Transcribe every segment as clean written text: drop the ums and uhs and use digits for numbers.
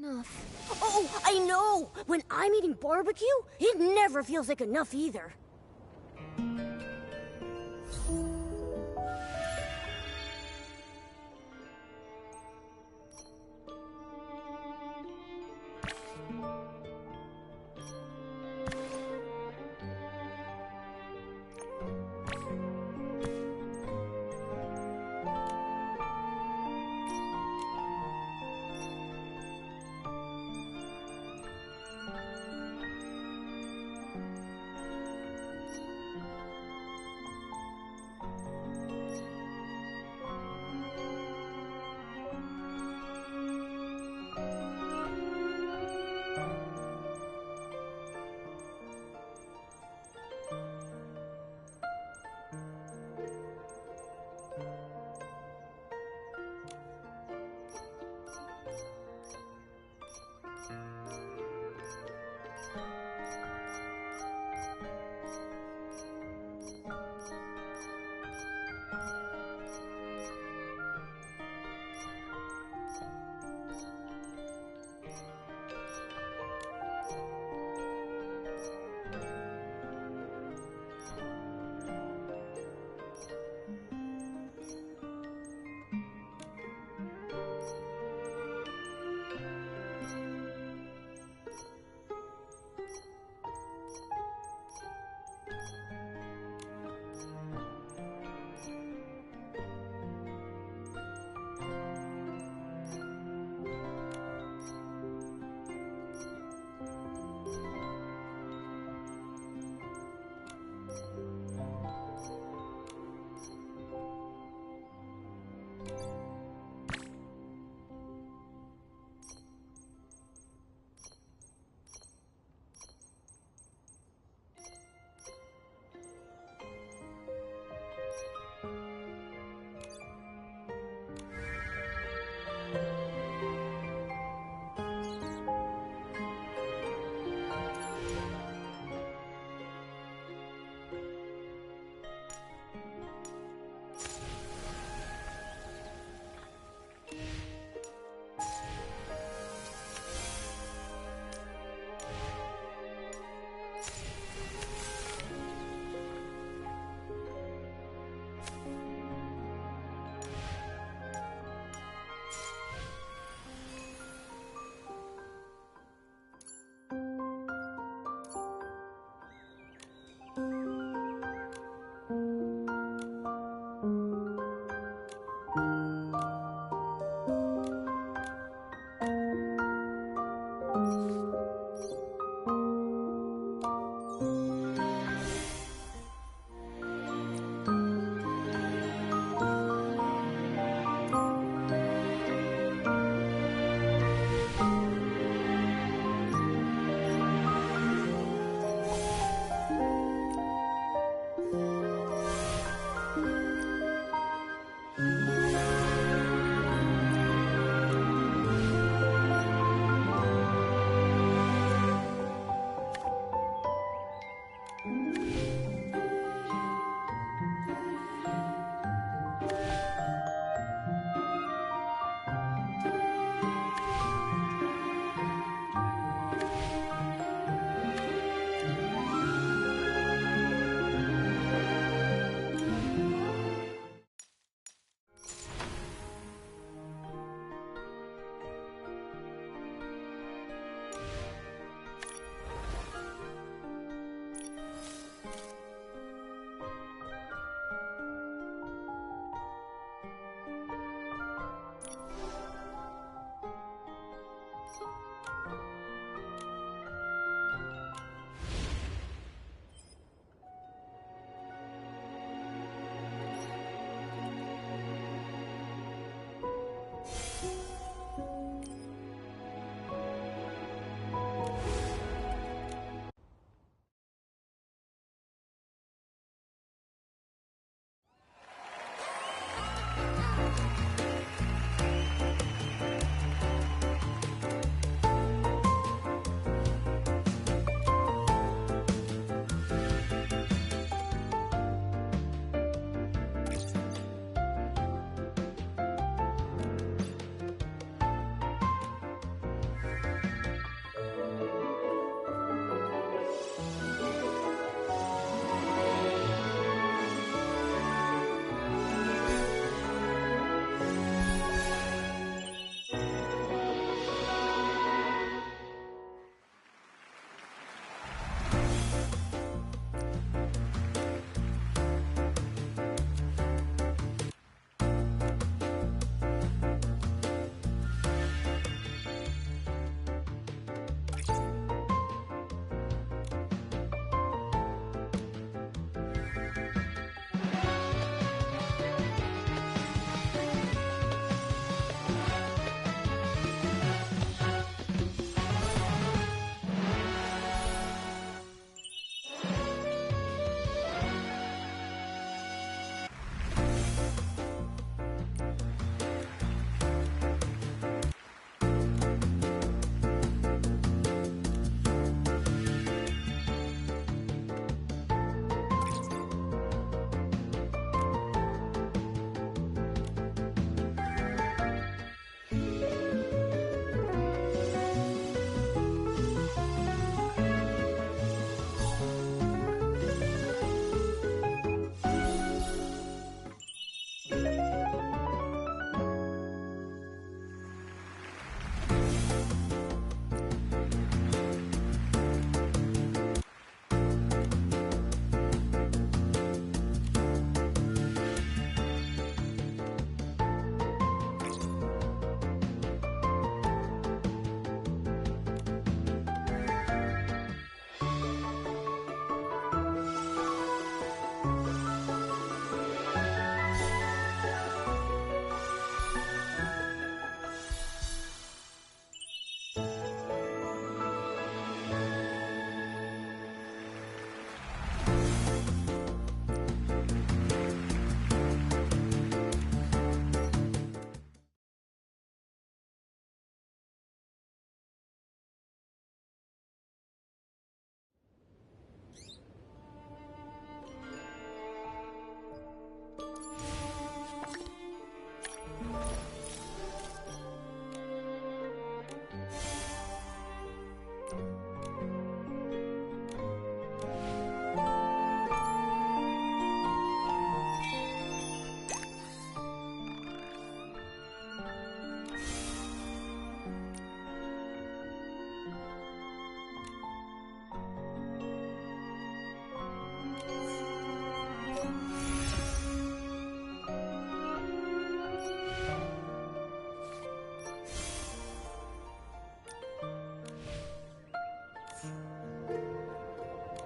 enough. Oh, I know! When I'm eating barbecue, it never feels like enough either.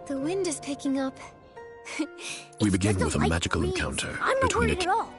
The wind is picking up. We begin just a with a light magical breeze. encounter I'm not between worried at all.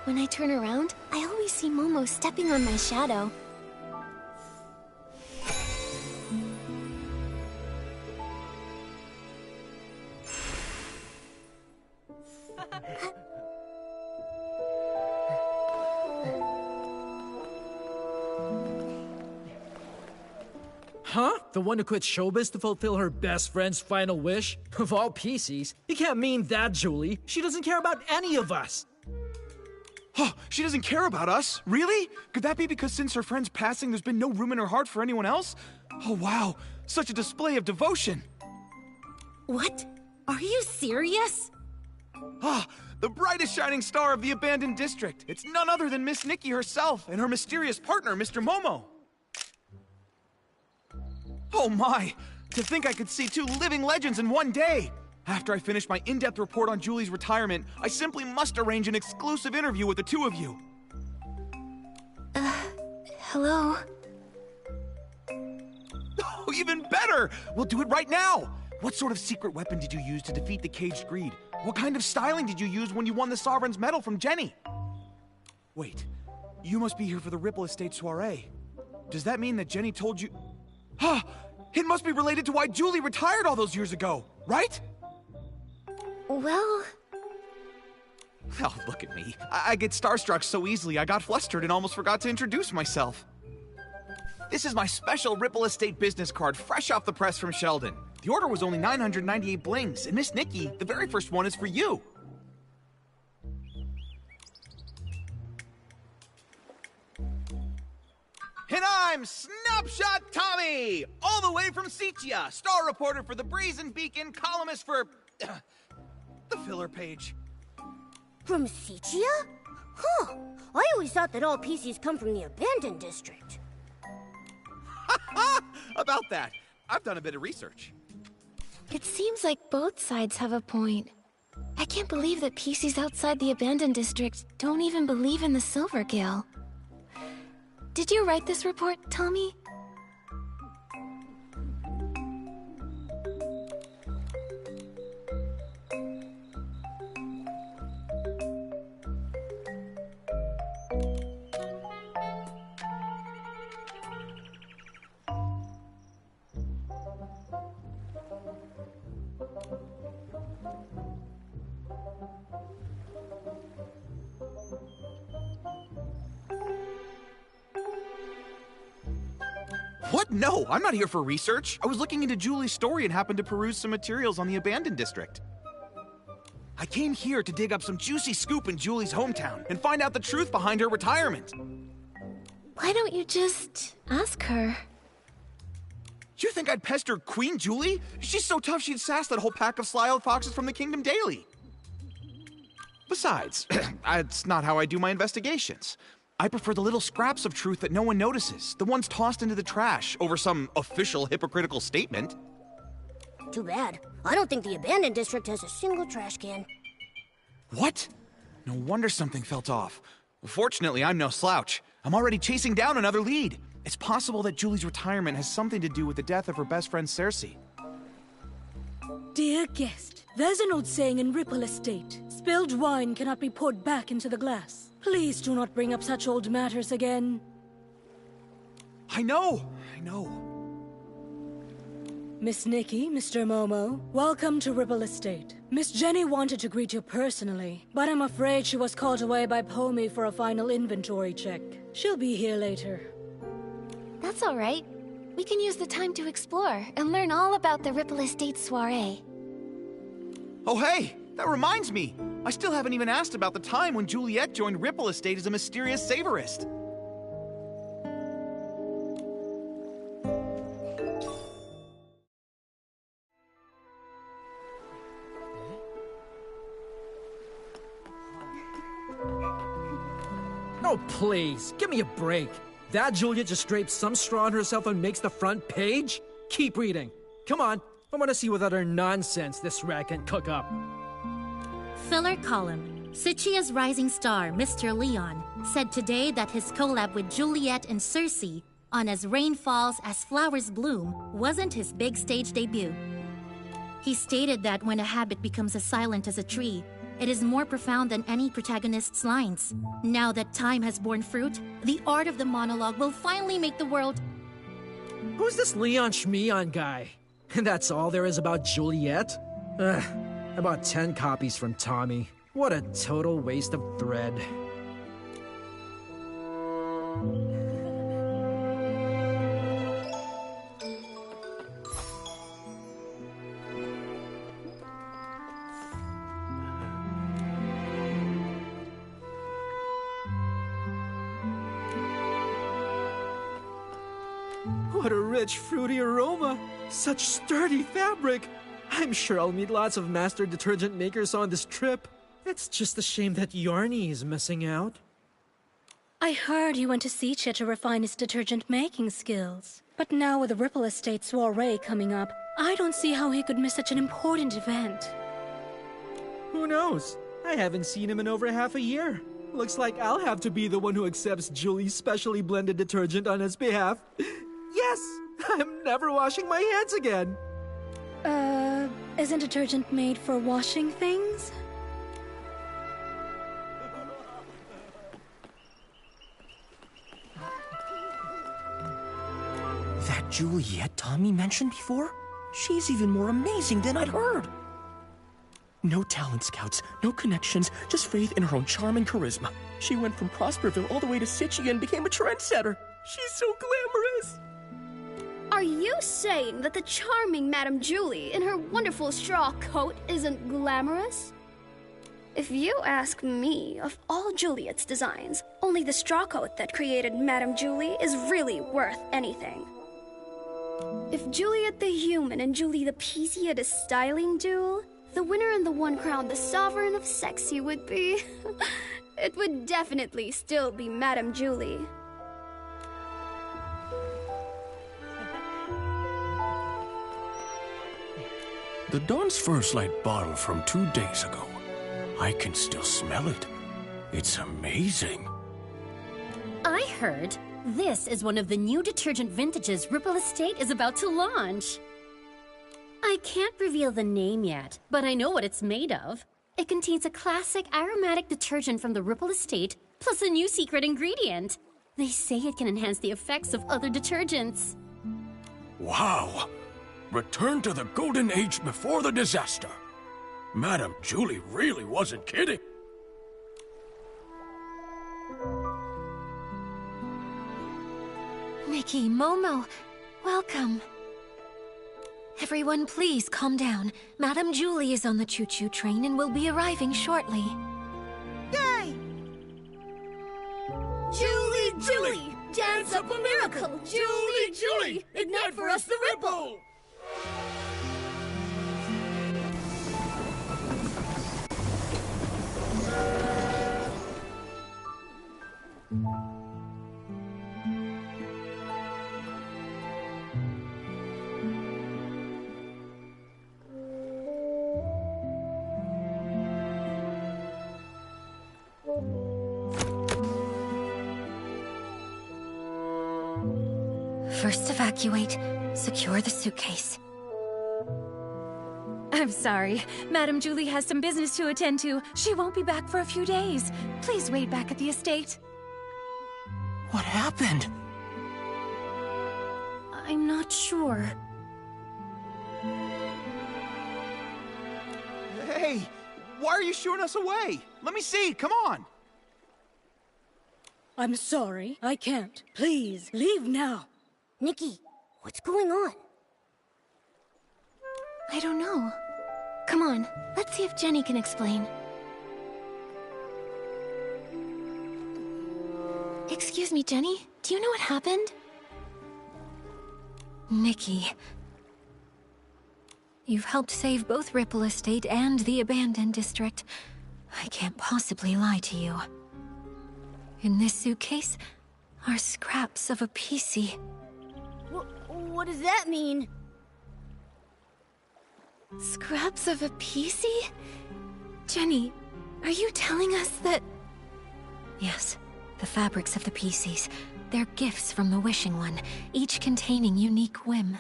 When I turn around, I always see Momo stepping on my shadow. Huh? The one who quit showbiz to fulfill her best friend's final wish? Of all PCs, you can't mean that, Julie. She doesn't care about any of us. Oh, she doesn't care about us? Really? Could that be because since her friend's passing, there's been no room in her heart for anyone else? Oh, wow. Such a display of devotion. What? Are you serious? Ah, the brightest shining star of the abandoned district. It's none other than Miss Nikki herself and her mysterious partner, Mr. Momo. Oh my! To think I could see two living legends in one day! After I finish my in-depth report on Julie's retirement, I simply must arrange an exclusive interview with the two of you. Hello? Oh, even better! We'll do it right now! What sort of secret weapon did you use to defeat the caged greed? What kind of styling did you use when you won the Sovereign's Medal from Jenny? Wait, you must be here for the Ripple Estate soiree. Does that mean that Jenny told you... Ah! It must be related to why Julie retired all those years ago, right? Well... Oh, look at me. I get starstruck so easily I got flustered and almost forgot to introduce myself. This is my special Ripple Estate business card, fresh off the press from Sheldon. The order was only 998 blings, and Miss Nikki, the very first one is for you. And I'm Snapshot Tommy, all the way from Sitia, star reporter for the Brazen Beacon, columnist for the filler page. From Sitia? Huh. I always thought that all PCs come from the abandoned district. About that, I've done a bit of research. It seems like both sides have a point. I can't believe that PCs outside the abandoned district don't even believe in the Silver Gale. Did you write this report, Tommy? What? No, I'm not here for research. I was looking into Julie's story and happened to peruse some materials on the abandoned district. I came here to dig up some juicy scoop in Julie's hometown and find out the truth behind her retirement. Why don't you just ask her? You think I'd pester Queen Julie? She's so tough she'd sass that whole pack of sly-old foxes from the Kingdom Daily. Besides, that's not how I do my investigations. I prefer the little scraps of truth that no one notices, the ones tossed into the trash over some official hypocritical statement. Too bad. I don't think the abandoned district has a single trash can. What? No wonder something felt off. Fortunately, I'm no slouch. I'm already chasing down another lead. It's possible that Julie's retirement has something to do with the death of her best friend Cersei. Dear guest, there's an old saying in Ripple Estate. Spilled wine cannot be poured back into the glass. Please do not bring up such old matters again. I know. Miss Nikki, Mr. Momo, welcome to Ripple Estate. Miss Jenny wanted to greet you personally, but I'm afraid she was called away by Pomey for a final inventory check. She'll be here later. That's all right. We can use the time to explore and learn all about the Ripple Estate soiree. Oh hey, that reminds me. I still haven't even asked about the time when Juliet joined Ripple Estate as a mysterious savorist. Oh, please, give me a break. That Juliet just drapes some straw on herself and makes the front page? Keep reading. Come on, I want to see what other nonsense this rat can cook up. Filler column. Sitia's rising star, Mr. Leon, said today that his collab with Juliet and Cersei on As Rain Falls, As Flowers Bloom wasn't his big stage debut. He stated that when a habit becomes as silent as a tree, it is more profound than any protagonist's lines. Now that time has borne fruit, the art of the monologue will finally make the world... Who's this Leon Schmeon guy? And that's all there is about Juliet? Ugh, I bought 10 copies from Tommy. What a total waste of thread. What a rich, fruity aroma! Such sturdy fabric! I'm sure I'll meet lots of master detergent makers on this trip. It's just a shame that Yarny is missing out. I heard he went to Sicha to refine his detergent making skills. But now with the Ripple Estate soiree coming up, I don't see how he could miss such an important event. Who knows? I haven't seen him in over half a year. Looks like I'll have to be the one who accepts Julie's specially blended detergent on his behalf. Yes! I'm never washing my hands again! Isn't detergent made for washing things? That Juliet Tommy mentioned before? She's even more amazing than I'd heard. No talent scouts, no connections, just faith in her own charm and charisma. She went from Prosperville all the way to Sicha and became a trendsetter. She's so glamorous. Are you saying that the charming Madame Julie in her wonderful straw coat isn't glamorous? If you ask me, of all Juliet's designs, only the straw coat that created Madame Julie is really worth anything. If Juliet the Human and Julie the PC had a styling duel, the winner and the one crowned the sovereign of sexy would be... it would definitely still be Madame Julie. The Dawn's First Light bottle from 2 days ago. I can still smell it. It's amazing. I heard this is one of the new detergent vintages Ripple Estate is about to launch. I can't reveal the name yet, but I know what it's made of. It contains a classic aromatic detergent from the Ripple Estate, plus a new secret ingredient. They say it can enhance the effects of other detergents. Wow! Return to the golden age before the disaster. Madame Julie really wasn't kidding. Nikki, Momo, welcome. Everyone, please calm down. Madame Julie is on the choo-choo train and will be arriving shortly. Yay! Julie, Julie! Dance up a miracle! Julie, Julie! Ignite for us the ripple! First evacuate. Secure the suitcase. I'm sorry. Madame Julie has some business to attend to. She won't be back for a few days. Please wait back at the estate. What happened? I'm not sure. Hey, why are you shooing us away? Let me see, come on! I'm sorry, I can't. Please, leave now. Nikki, what's going on? I don't know. Come on, let's see if Jenny can explain. Excuse me, Jenny. Do you know what happened? Nikki. You've helped save both Ripple Estate and the Abandoned District. I can't possibly lie to you. In this suitcase are scraps of a PC. What does that mean? Scraps of a PC? Jenny, are you telling us that... Yes, the fabrics of the PCs. They're gifts from the Wishing One, each containing unique whim.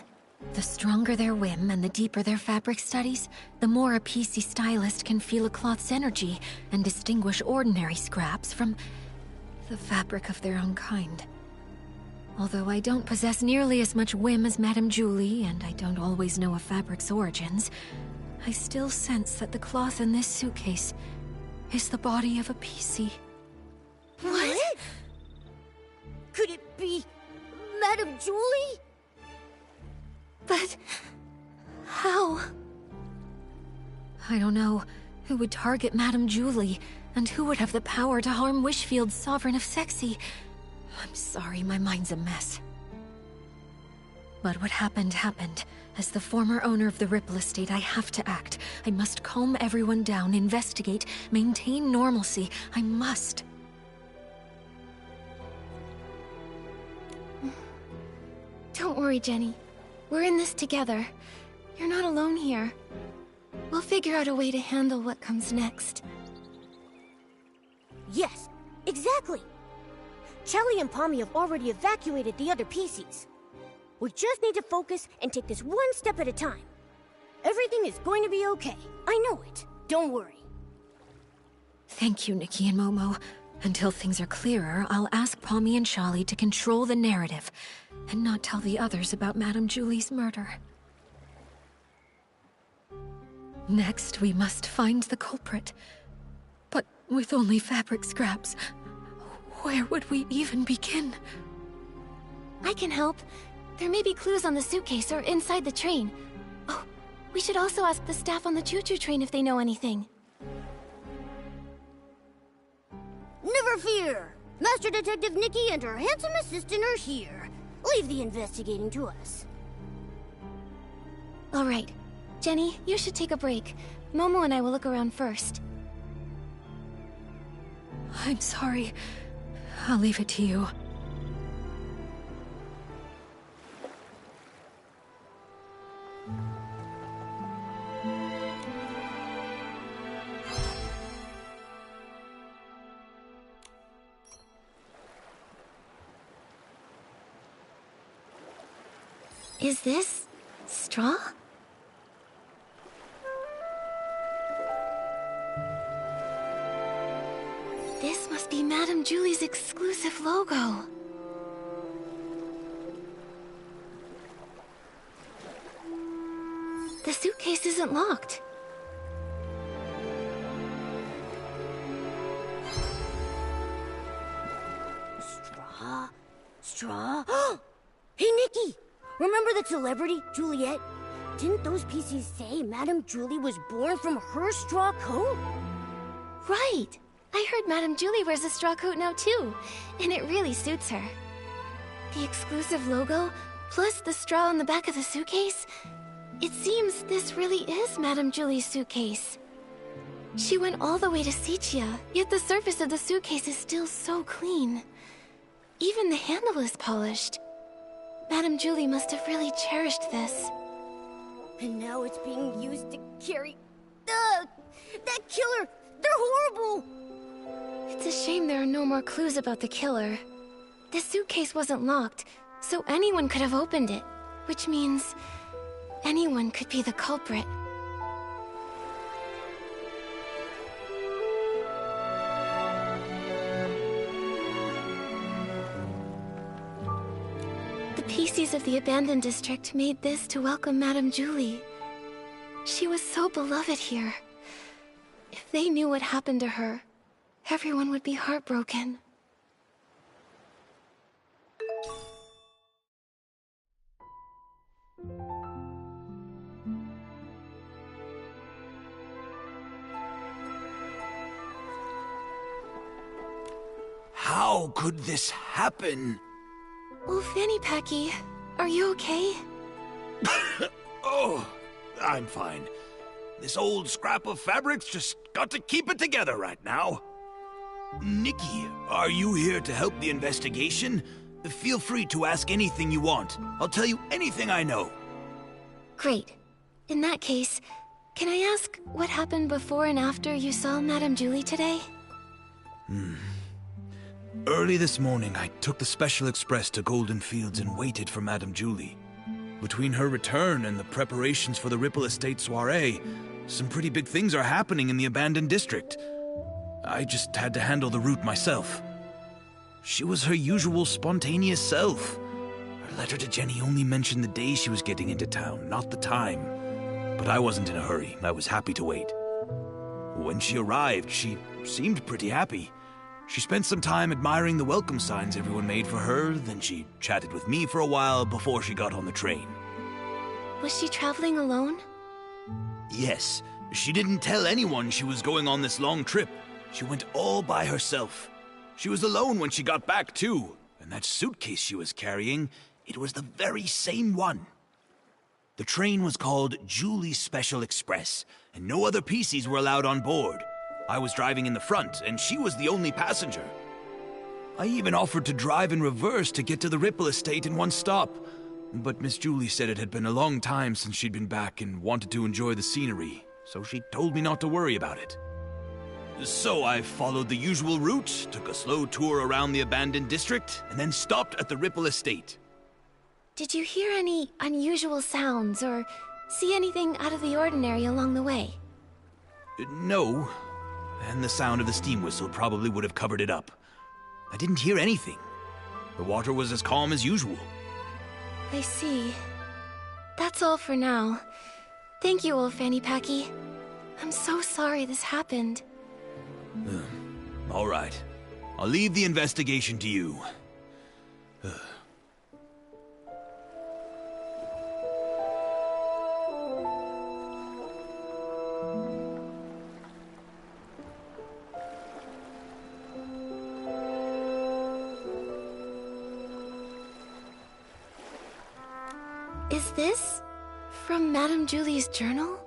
The stronger their whim and the deeper their fabric studies, the more a PC stylist can feel a cloth's energy and distinguish ordinary scraps from the fabric of their own kind. Although I don't possess nearly as much whim as Madame Julie, and I don't always know a fabric's origins, I still sense that the cloth in this suitcase is the body of a PC. What? Could it be Madame Julie? But... how? I don't know who would target Madame Julie, and who would have the power to harm Wishfield's Sovereign of Sexy. I'm sorry, my mind's a mess. But what happened, happened. As the former owner of the Ripple Estate, I have to act. I must calm everyone down, investigate, maintain normalcy. I must. Don't worry, Jenny. We're in this together. You're not alone here. We'll figure out a way to handle what comes next. Yes, exactly. Chelly and Pommy have already evacuated the other PCs. We just need to focus and take this one step at a time. Everything is going to be okay. I know it. Don't worry. Thank you, Nikki and Momo. Until things are clearer, I'll ask Pommy and Charlie to control the narrative, and not tell the others about Madame Julie's murder. Next, we must find the culprit. But with only fabric scraps, where would we even begin? I can help. There may be clues on the suitcase or inside the train. Oh, we should also ask the staff on the choo-choo train if they know anything. Never fear! Master Detective Nikki and her handsome assistant are here. Leave the investigating to us. All right. Jenny, you should take a break. Momo and I will look around first. I'm sorry. I'll leave it to you. Is this... straw? This must be Madame Julie's exclusive logo. The suitcase isn't locked. Straw? Hey, Nikki! Remember that celebrity, Juliet? Didn't those PCs say Madame Julie was born from her straw coat? Right! I heard Madame Julie wears a straw coat now too, and it really suits her. The exclusive logo, plus the straw on the back of the suitcase? It seems this really is Madame Julie's suitcase. She went all the way to Sichia, yet the surface of the suitcase is still so clean. Even the handle is polished. Madame Julie must have really cherished this. And now it's being used to carry... that killer! They're horrible! It's a shame there are no more clues about the killer. The suitcase wasn't locked, so anyone could have opened it. Which means... anyone could be the culprit. The PCs of the abandoned district made this to welcome Madame Julie. She was so beloved here. If they knew what happened to her, everyone would be heartbroken. How could this happen? Oh, Fanny Packy, are you okay? Oh, I'm fine. This old scrap of fabric's just got to keep it together right now. Nikki, are you here to help the investigation? Feel free to ask anything you want. I'll tell you anything I know. Great. In that case, can I ask what happened before and after you saw Madame Julie today? Early this morning, I took the Special Express to Golden Fields and waited for Madame Julie. Between her return and the preparations for the Ripple Estate soiree, some pretty big things are happening in the abandoned district. I just had to handle the route myself. She was her usual spontaneous self. Her letter to Jenny only mentioned the day she was getting into town, not the time. But I wasn't in a hurry. I was happy to wait. When she arrived, she seemed pretty happy. She spent some time admiring the welcome signs everyone made for her, then she chatted with me for a while before she got on the train. Was she traveling alone? Yes, she didn't tell anyone she was going on this long trip. She went all by herself. She was alone when she got back, too. And that suitcase she was carrying, it was the very same one. The train was called Julie Special Express, and no other PCs were allowed on board. I was driving in the front, and she was the only passenger. I even offered to drive in reverse to get to the Ripple Estate in one stop. But Miss Julie said it had been a long time since she'd been back and wanted to enjoy the scenery, so she told me not to worry about it. So I followed the usual route, took a slow tour around the abandoned district, and then stopped at the Ripple Estate. Did you hear any unusual sounds or see anything out of the ordinary along the way? No, and the sound of the steam whistle probably would have covered it up. I didn't hear anything. The water was as calm as usual. I see. That's all for now. Thank you, old Fanny Packy. I'm so sorry this happened. All right. I'll leave the investigation to you. Is this from Madame Julie's journal?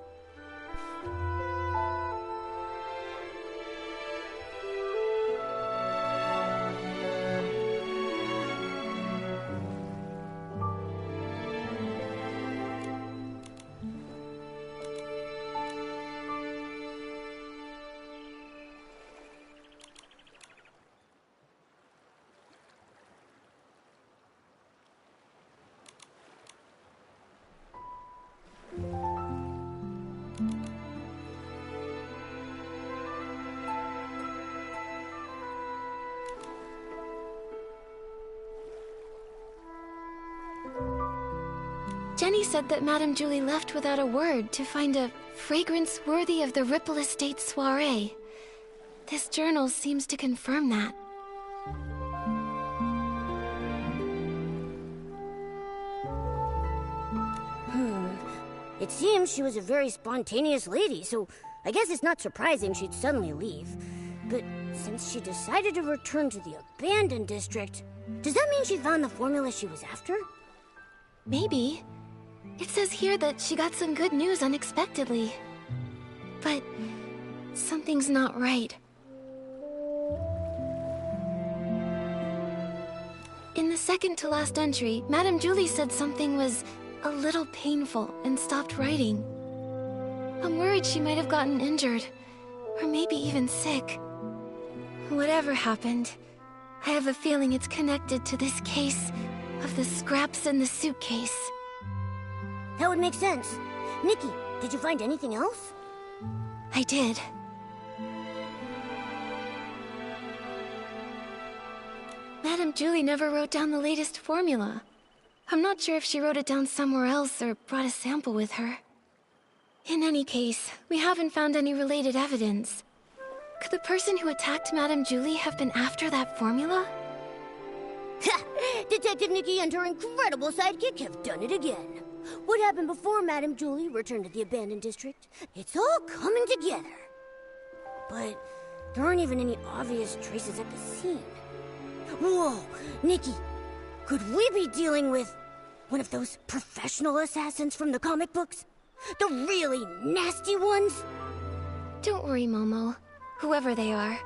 Jenny said that Madame Julie left without a word to find a fragrance worthy of the Ripple Estate soiree. This journal seems to confirm that. It seems she was a very spontaneous lady, so I guess it's not surprising she'd suddenly leave. But since she decided to return to the abandoned district, does that mean she found the formula she was after? Maybe. It says here that she got some good news unexpectedly. But something's not right. In the second to last entry, Madame Julie said something was a little painful and stopped writing. I'm worried she might have gotten injured, or maybe even sick. Whatever happened, I have a feeling it's connected to this case of the scraps in the suitcase. That would make sense. Nikki, did you find anything else? I did. Madame Julie never wrote down the latest formula. I'm not sure if she wrote it down somewhere else or brought a sample with her. In any case, we haven't found any related evidence. Could the person who attacked Madame Julie have been after that formula? Ha! Detective Nikki and her incredible sidekick have done it again. What happened before Madame Julie returned to the abandoned district? It's all coming together. But there aren't even any obvious traces at the scene. Whoa, Nikki, could we be dealing with one of those professional assassins from the comic books? The really nasty ones? Don't worry, Momo. Whoever they are,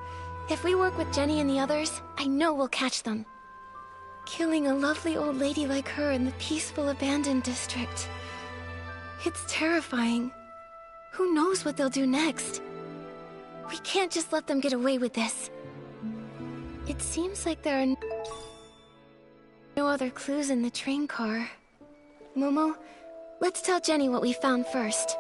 if we work with Jenny and the others, I know we'll catch them. Killing a lovely old lady like her in the peaceful abandoned district. It's terrifying. Who knows what they'll do next? We can't just let them get away with this. It seems like there are no other clues in the train car. Momo, let's tell Jenny what we found first.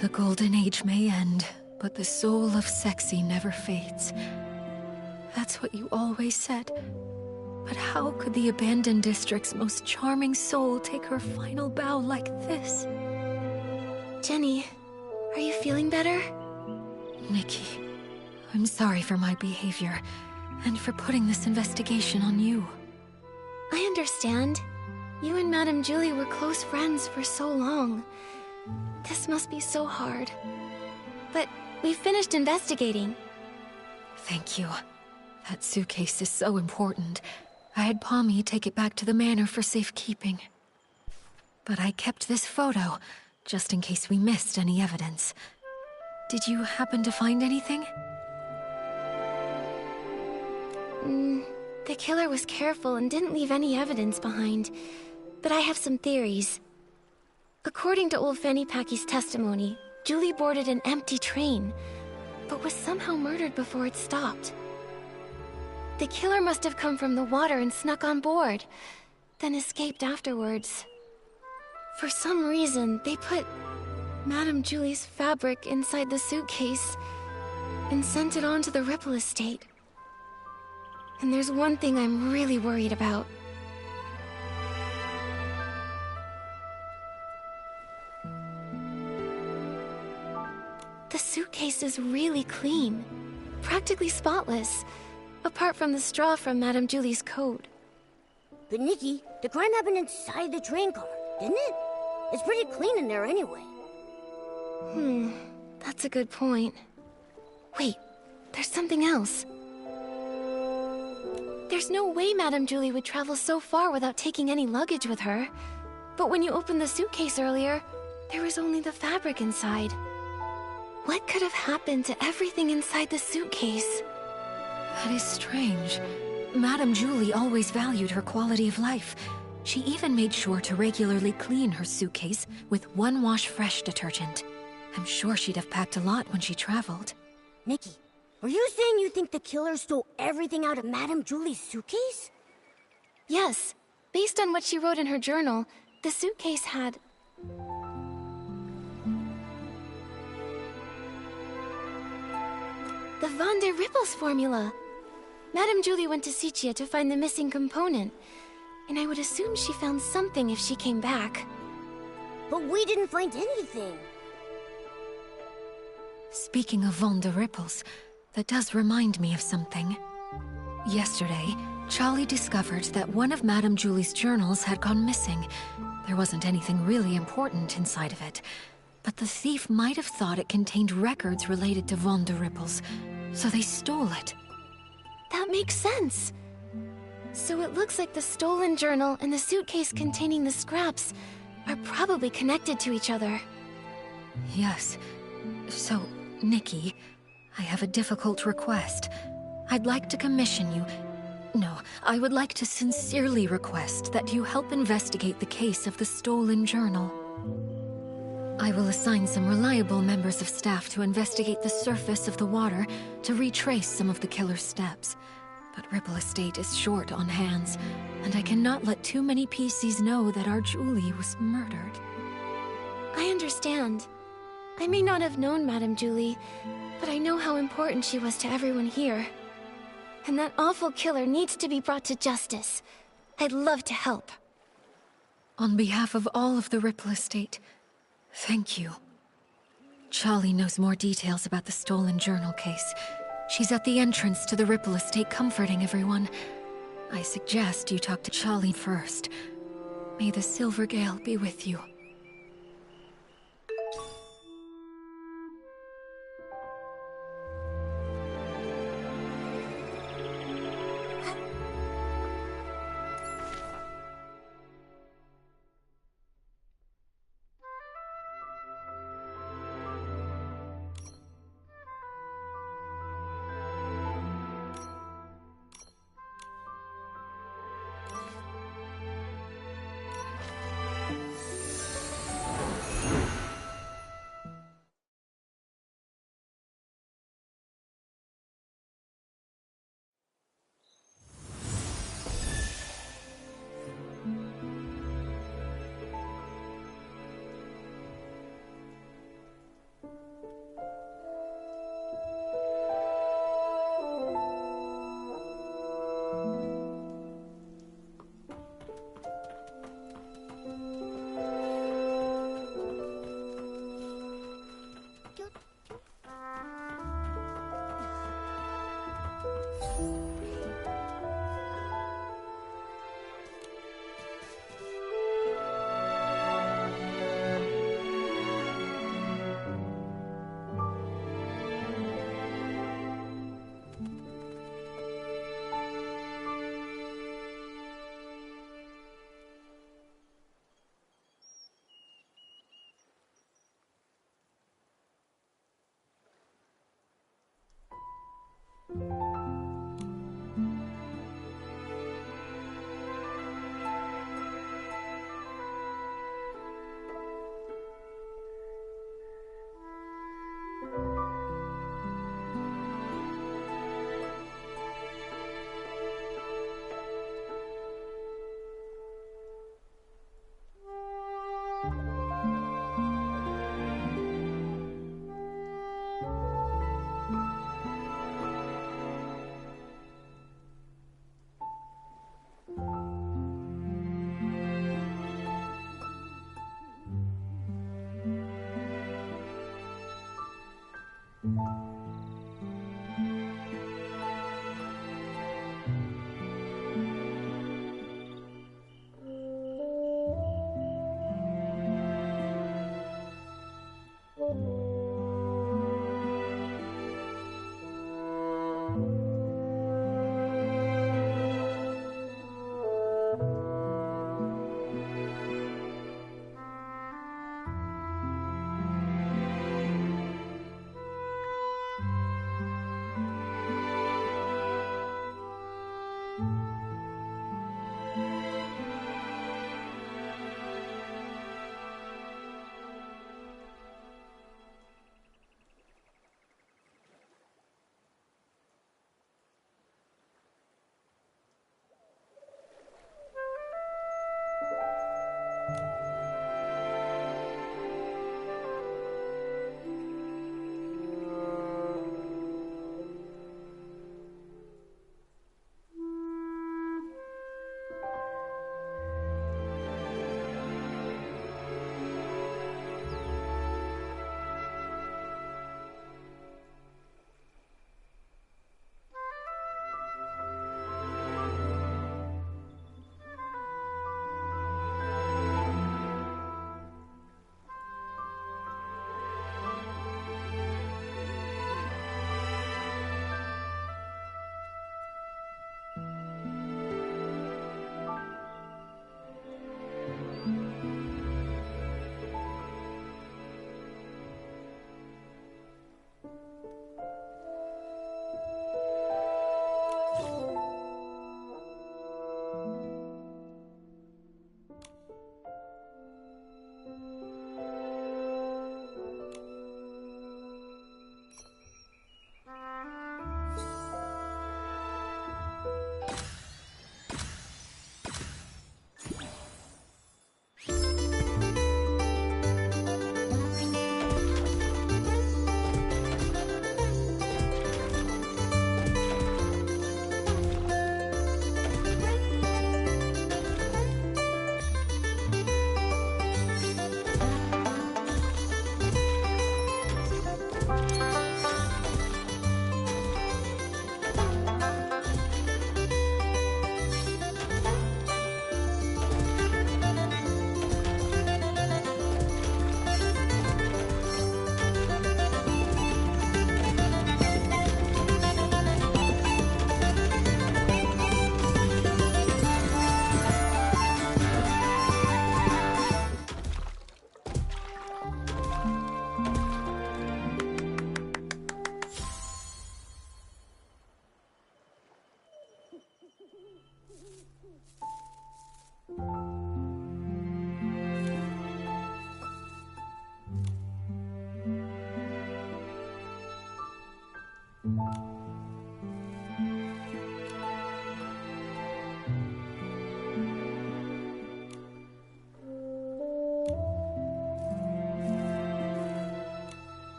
The Golden Age may end, but the soul of sexy never fades. That's what you always said. But how could the abandoned district's most charming soul take her final bow like this? Jenny, are you feeling better? Nikki, I'm sorry for my behavior, and for putting this investigation on you. I understand. You and Madame Julie were close friends for so long. This must be so hard. But we've finished investigating. Thank you. That suitcase is so important. I had Pommy take it back to the manor for safekeeping. But I kept this photo, just in case we missed any evidence. Did you happen to find anything? The killer was careful and didn't leave any evidence behind. But I have some theories. According to old Fanny Packy's testimony, Julie boarded an empty train, but was somehow murdered before it stopped. The killer must have come from the water and snuck on board, then escaped afterwards. For some reason, they put Madame Julie's fabric inside the suitcase and sent it on to the Ripple estate. And there's one thing I'm really worried about. The suitcase is really clean, practically spotless, apart from the straw from Madame Julie's coat. But Nikki, the crime happened inside the train car, didn't it? It's pretty clean in there anyway. That's a good point. Wait, there's something else. There's no way Madame Julie would travel so far without taking any luggage with her. But when you opened the suitcase earlier, there was only the fabric inside. What could have happened to everything inside the suitcase? That is strange. Madame Julie always valued her quality of life. She even made sure to regularly clean her suitcase with one-wash fresh detergent. I'm sure she'd have packed a lot when she traveled. Nikki, are you saying you think the killer stole everything out of Madame Julie's suitcase? Yes. Based on what she wrote in her journal, the suitcase had... the Van der Rippels formula. Madame Julie went to Sicia to find the missing component, and I would assume she found something if she came back. But we didn't find anything. Speaking of Van der Rippels, that does remind me of something. Yesterday, Charlie discovered that one of Madame Julie's journals had gone missing. There wasn't anything really important inside of it, but the thief might have thought it contained records related to Van der Rippels, so they stole it. That makes sense. So it looks like the stolen journal and the suitcase containing the scraps are probably connected to each other. Yes. So, Nikki, I have a difficult request. I'd like to commission you... No, I would like to sincerely request that you help investigate the case of the stolen journal. I will assign some reliable members of staff to investigate the surface of the water to retrace some of the killer's steps. But Ripple Estate is short on hands, and I cannot let too many PCs know that our Julie was murdered. I understand. I may not have known Madame Julie, but I know how important she was to everyone here. And that awful killer needs to be brought to justice. I'd love to help. On behalf of all of the Ripple Estate, thank you. Charlie knows more details about the stolen journal case. She's at the entrance to the Ripple Estate comforting everyone. I suggest you talk to Charlie first. May the Silver Gale be with you.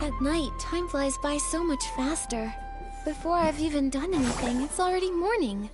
At night, time flies by so much faster. Before I've even done anything, it's already morning.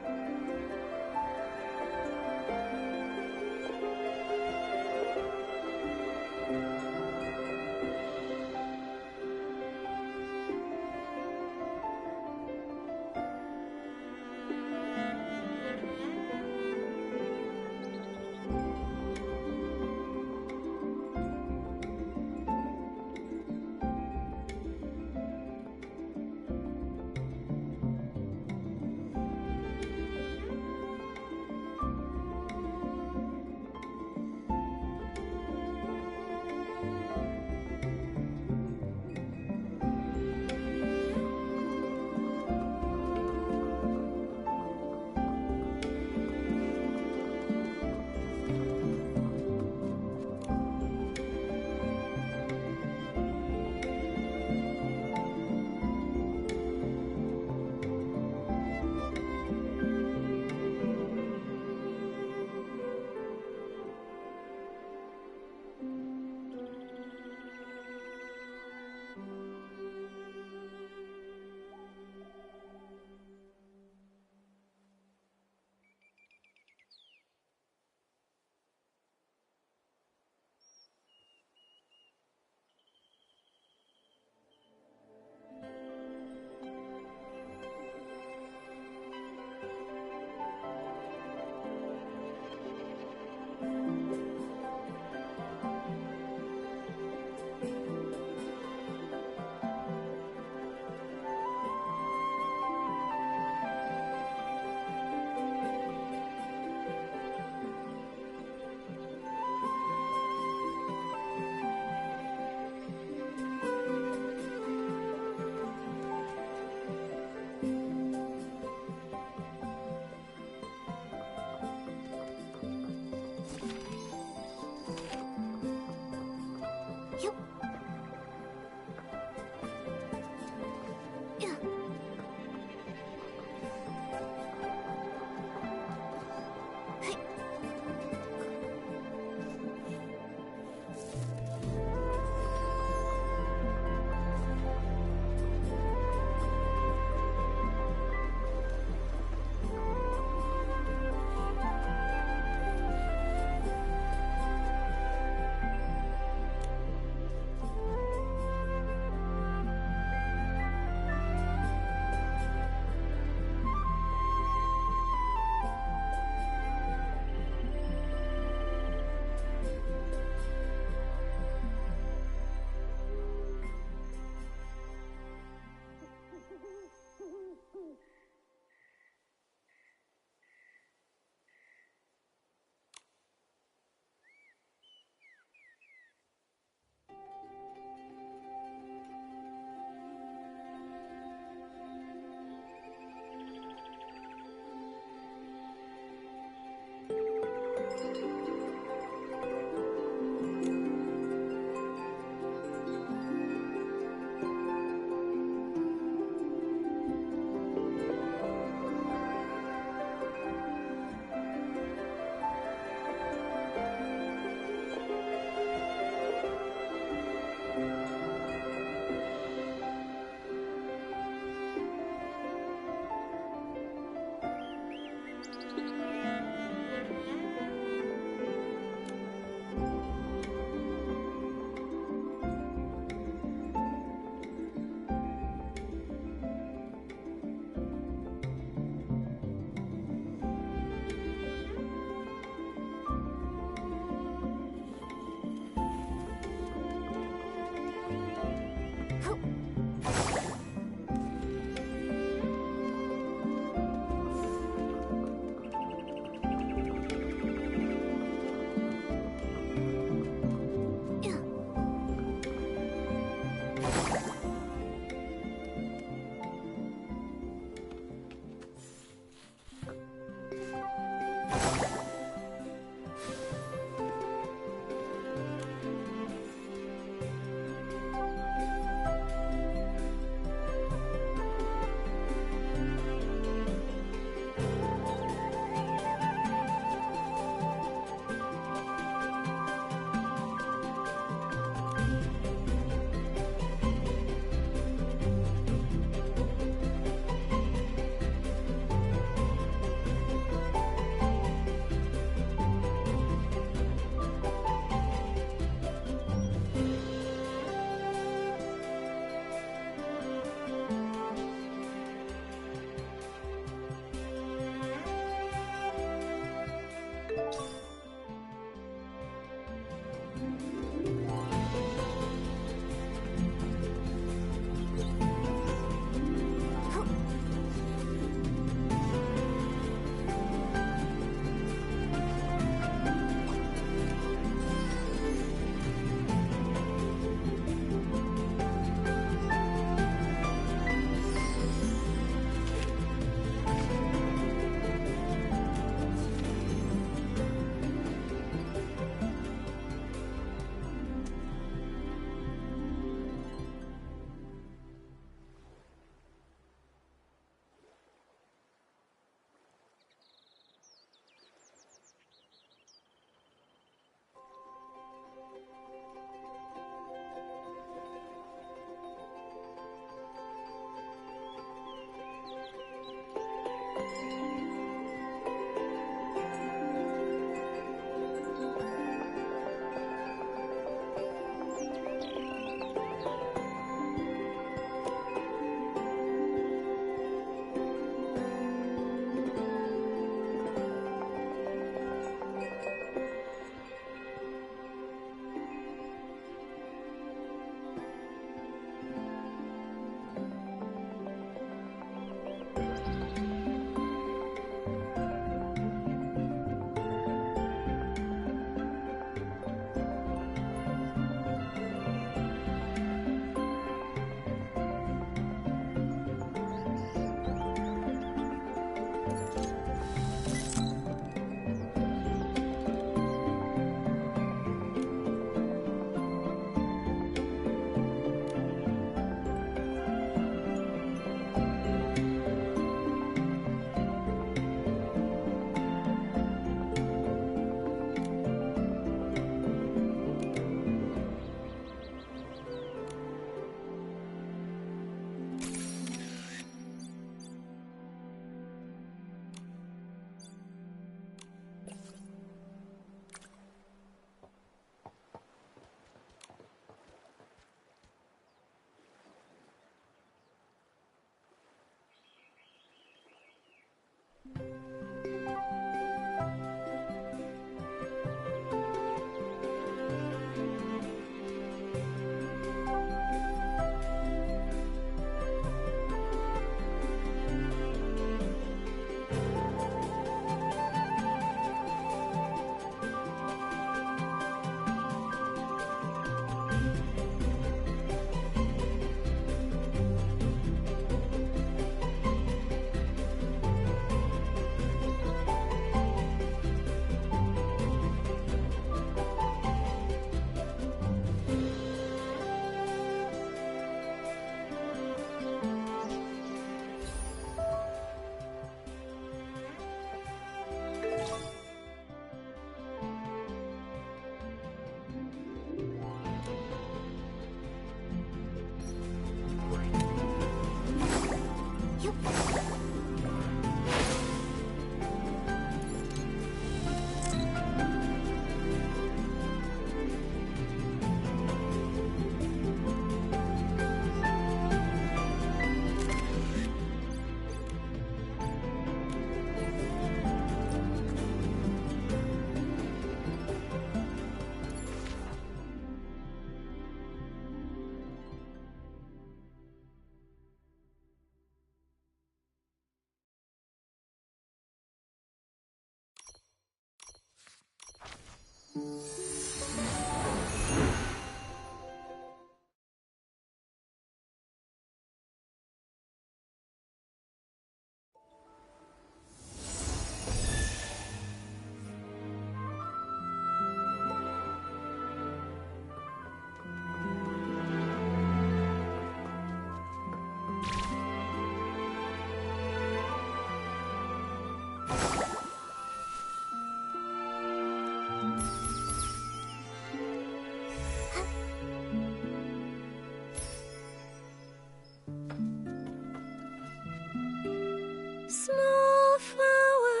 Small flower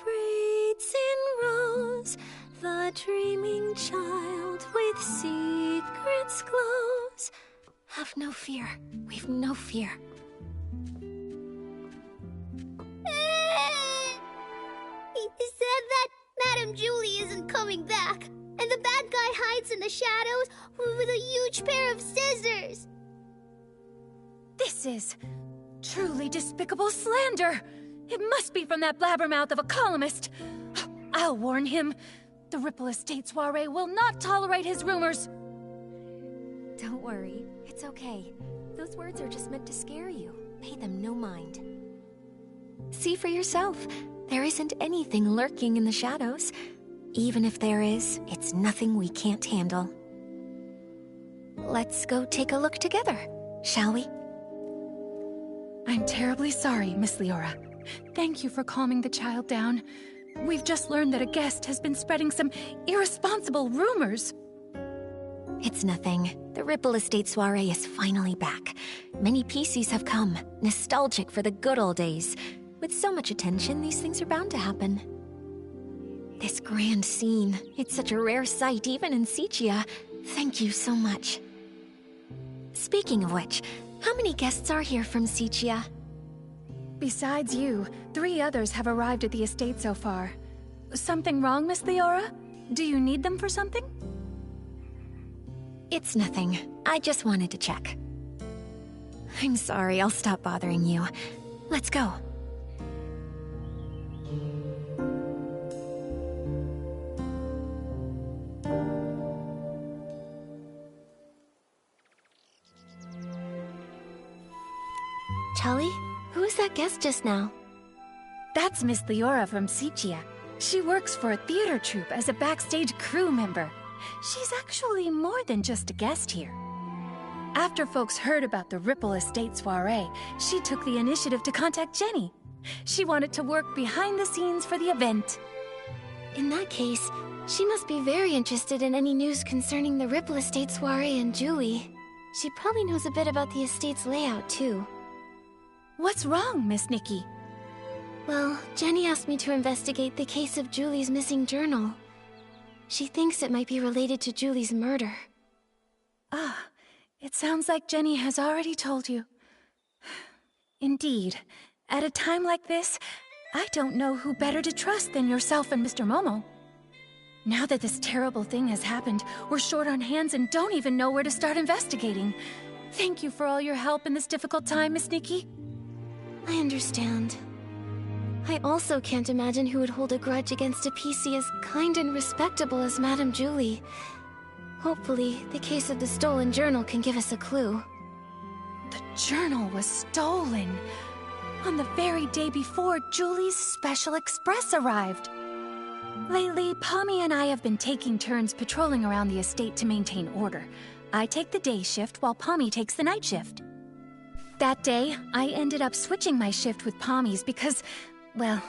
breathes in rose, the dreaming child with secrets glows. Have no fear, we've no fear. He said that Madame Julie isn't coming back, and the bad guy hides in the shadows with a huge pair of scissors. This is truly despicable slander. It must be from that blabbermouth of a columnist. I'll warn him. The Ripple Estate soiree will not tolerate his rumors. Don't worry, it's okay. Those words are just meant to scare you. Pay them no mind. See for yourself. There isn't anything lurking in the shadows. Even if there is, it's nothing we can't handle. Let's go take a look together, shall we? I'm terribly sorry, Miss Leora. Thank you for calming the child down. We've just learned that a guest has been spreading some irresponsible rumors. It's nothing. The Ripple Estate soiree is finally back. Many PCs have come, nostalgic for the good old days. With so much attention, these things are bound to happen. This grand scene, it's such a rare sight even in Sichia. Thank you so much. Speaking of which, how many guests are here from Sichia? Besides you, 3 others have arrived at the estate so far. Something wrong, Miss Leora? Do you need them for something? It's nothing. I just wanted to check. I'm sorry, I'll stop bothering you. Let's go. Charlie, who was that guest just now? That's Miss Leora from Sichia. She works for a theater troupe as a backstage crew member. She's actually more than just a guest here. After folks heard about the Ripple Estate soiree, she took the initiative to contact Jenny. She wanted to work behind the scenes for the event. In that case, she must be very interested in any news concerning the Ripple Estate soiree and Julie. She probably knows a bit about the estate's layout, too. What's wrong, Miss Nikki? Well, Jenny asked me to investigate the case of Julie's missing journal. She thinks it might be related to Julie's murder. Ah, it sounds like Jenny has already told you. Indeed. At a time like this, I don't know who better to trust than yourself and Mr. Momo. Now that this terrible thing has happened, we're short on hands and don't even know where to start investigating. Thank you for all your help in this difficult time, Miss Nikki. I understand. I also can't imagine who would hold a grudge against a PC as kind and respectable as Madame Julie. Hopefully, the case of the stolen journal can give us a clue. The journal was stolen on the very day before Julie's Special Express arrived. Lately, Pommy and I have been taking turns patrolling around the estate to maintain order. I take the day shift while Pommy takes the night shift. That day, I ended up switching my shift with Pommy's because, well,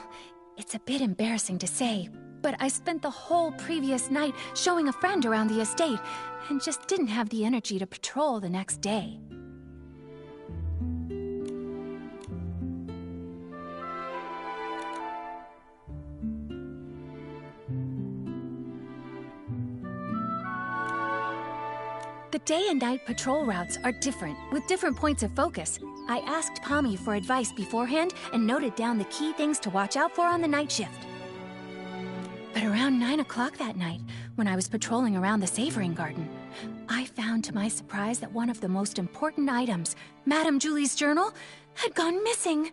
it's a bit embarrassing to say, but I spent the whole previous night showing a friend around the estate and just didn't have the energy to patrol the next day. The day and night patrol routes are different, with different points of focus. I asked Pommy for advice beforehand and noted down the key things to watch out for on the night shift. But around 9 o'clock that night, when I was patrolling around the Savoring Garden, I found to my surprise that one of the most important items, Madame Julie's journal, had gone missing.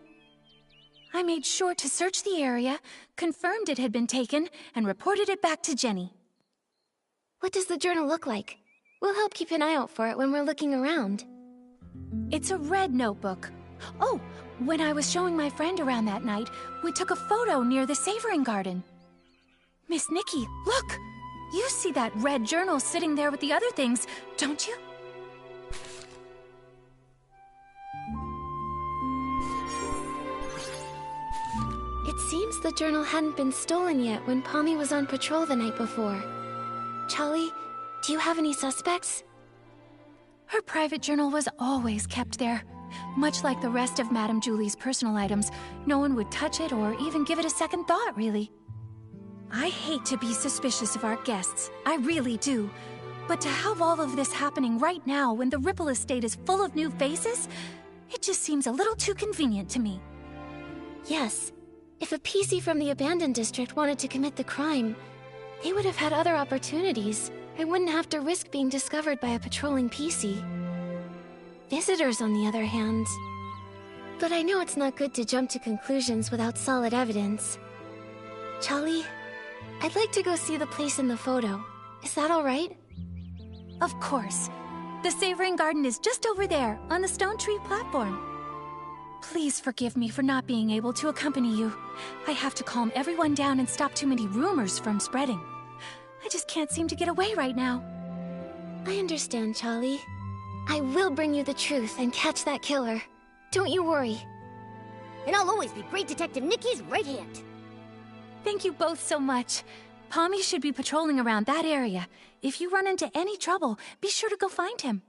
I made sure to search the area, confirmed it had been taken, and reported it back to Jenny. What does the journal look like? We'll help keep an eye out for it when we're looking around. It's a red notebook. Oh, when I was showing my friend around that night, we took a photo near the savoring garden. Miss Nikki, look! You see that red journal sitting there with the other things, don't you? It seems the journal hadn't been stolen yet when Pommy was on patrol the night before. Charlie, do you have any suspects? Her private journal was always kept there. Much like the rest of Madame Julie's personal items, no one would touch it or even give it a second thought, really. I hate to be suspicious of our guests, I really do. But to have all of this happening right now when the Ripple Estate is full of new faces, it just seems a little too convenient to me. Yes. If a PC from the abandoned district wanted to commit the crime, they would have had other opportunities. I wouldn't have to risk being discovered by a patrolling PC. Visitors, on the other hand. But I know it's not good to jump to conclusions without solid evidence. Charlie, I'd like to go see the place in the photo. Is that all right? Of course. The savoring garden is just over there, on the stone tree platform. Please forgive me for not being able to accompany you. I have to calm everyone down and stop too many rumors from spreading. I just can't seem to get away right now. I understand, Charlie. I will bring you the truth and catch that killer. Don't you worry. And I'll always be Great Detective Nikki's right hand. Thank you both so much. Pommy should be patrolling around that area. If you run into any trouble, be sure to go find him.